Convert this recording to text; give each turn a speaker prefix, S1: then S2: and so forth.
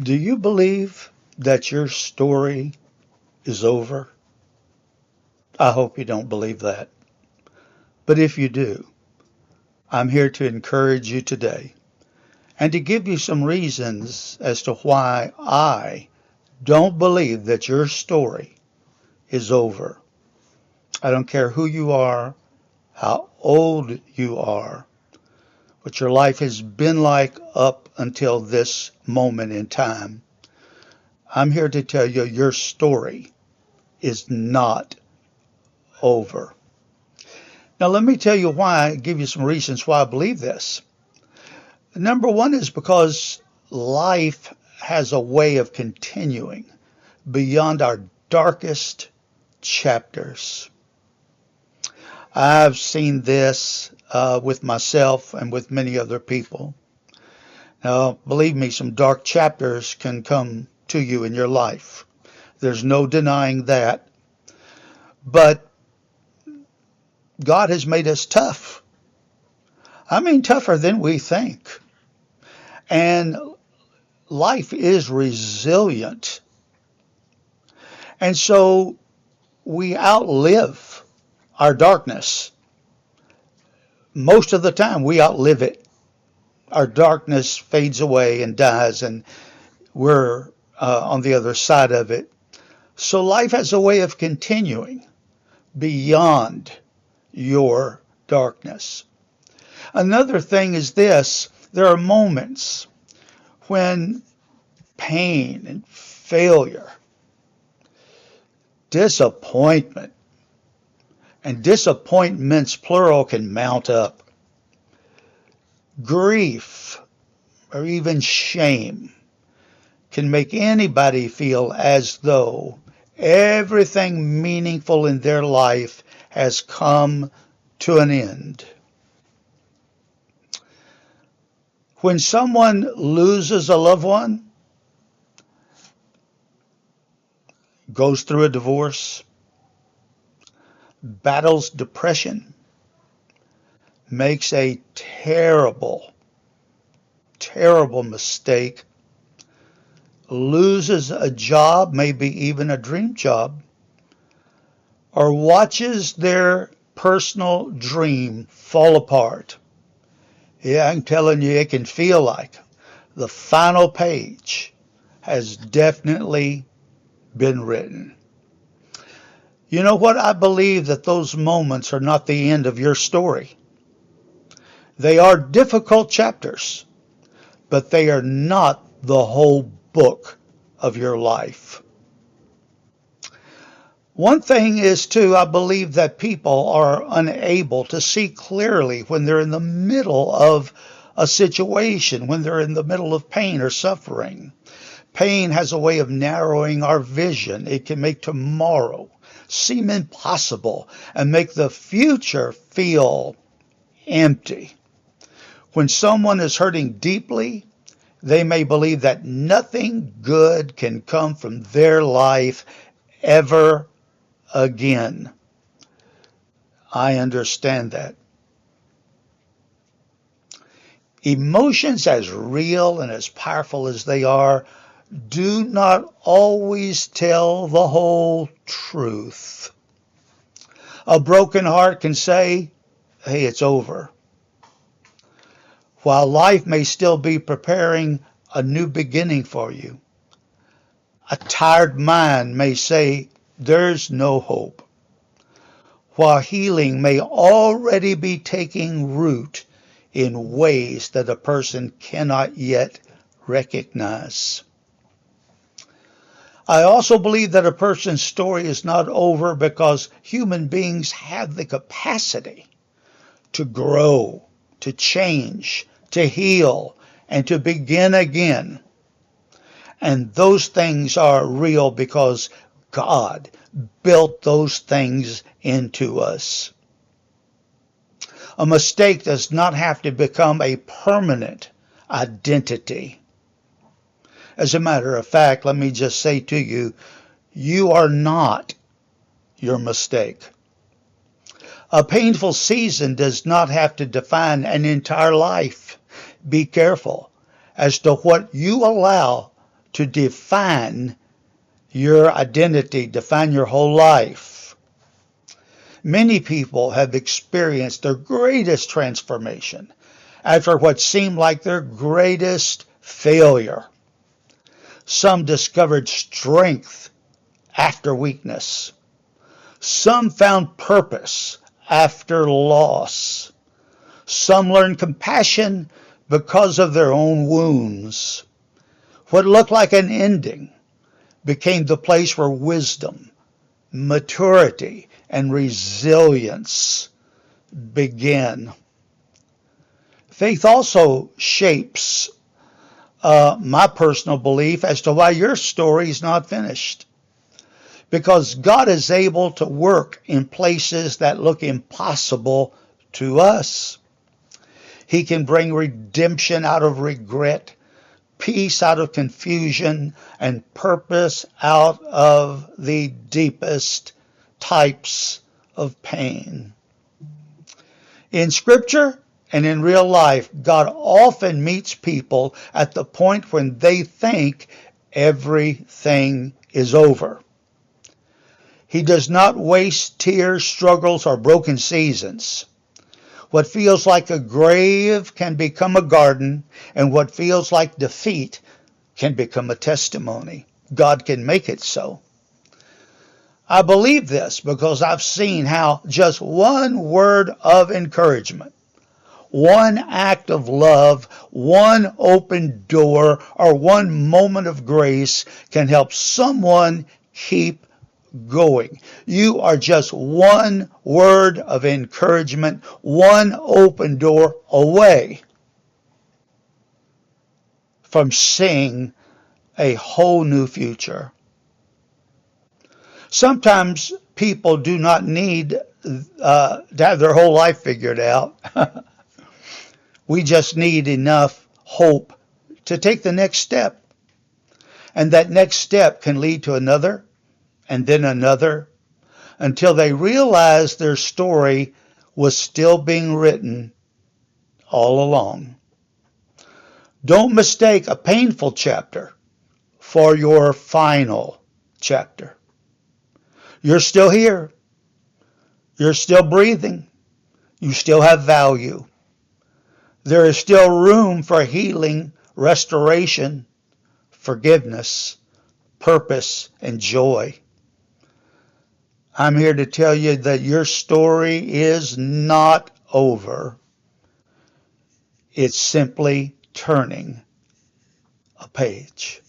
S1: Do you believe that your story is over? I hope you don't believe that. But if you do, I'm here to encourage you today and to give you some reasons as to why I don't believe that your story is over. I don't care who you are, how old you are, what your life has been like up until this moment in time. I'm here to tell you your story is not over. Now, let me tell you why, give you some reasons why I believe this. Number one is because life has a way of continuing beyond our darkest chapters. I've seen this with myself and with many other people. Now, believe me, some dark chapters can come to you in your life. There's no denying that. But God has made us tough. I mean, tougher than we think. And life is resilient. And so we outlive our darkness. Most of the time, we outlive it. Our darkness fades away and dies, and we're on the other side of it. So life has a way of continuing beyond your darkness. Another thing is this: there are moments when pain and failure, disappointment, and disappointments plural can mount up. Grief or even shame can make anybody feel as though everything meaningful in their life has come to an end. When someone loses a loved one, goes through a divorce, battles depression, makes a terrible, terrible mistake, loses a job, maybe even a dream job, or watches their personal dream fall apart. Yeah, I'm telling you, it can feel like the final page has definitely been written. You know what? I believe that those moments are not the end of your story. They are difficult chapters, but they are not the whole book of your life. One thing is, too, I believe that people are unable to see clearly when they're in the middle of a situation, when they're in the middle of pain or suffering. Pain has a way of narrowing our vision. It can make tomorrow seem impossible and make the future feel empty. When someone is hurting deeply, they may believe that nothing good can come from their life ever again. I understand that. Emotions, as real and as powerful as they are, do not always tell the whole truth. A broken heart can say, hey, it's over, while life may still be preparing a new beginning for you. A tired mind may say, there's no hope, while healing may already be taking root in ways that a person cannot yet recognize. I also believe that a person's story is not over because human beings have the capacity to grow, to change, to heal, and to begin again. And those things are real because God built those things into us. A mistake does not have to become a permanent identity. As a matter of fact, let me just say to you, you are not your mistake. A painful season does not have to define an entire life. Be careful as to what you allow to define your identity, define your whole life. Many people have experienced their greatest transformation after what seemed like their greatest failure. Some discovered strength after weakness. Some found purpose after loss. Some learned compassion because of their own wounds. What looked like an ending became the place where wisdom, maturity, and resilience begin. Faith also shapes my personal belief as to why your story is not finished. Because God is able to work in places that look impossible to us. He can bring redemption out of regret, peace out of confusion, and purpose out of the deepest types of pain. In Scripture and in real life, God often meets people at the point when they think everything is over. He does not waste tears, struggles, or broken seasons. What feels like a grave can become a garden, and what feels like defeat can become a testimony. God can make it so. I believe this because I've seen how just one word of encouragement, one act of love, one open door, or one moment of grace can help someone keep going. You are just one word of encouragement, one open door away from seeing a whole new future. Sometimes people do not need to have their whole life figured out. We just need enough hope to take the next step. And that next step can lead to another, and then another, until they realize their story was still being written all along. Don't mistake a painful chapter for your final chapter. You're still here. You're still breathing. You still have value. There is still room for healing, restoration, forgiveness, purpose, and joy. I'm here to tell you that your story is not over. It's simply turning a page.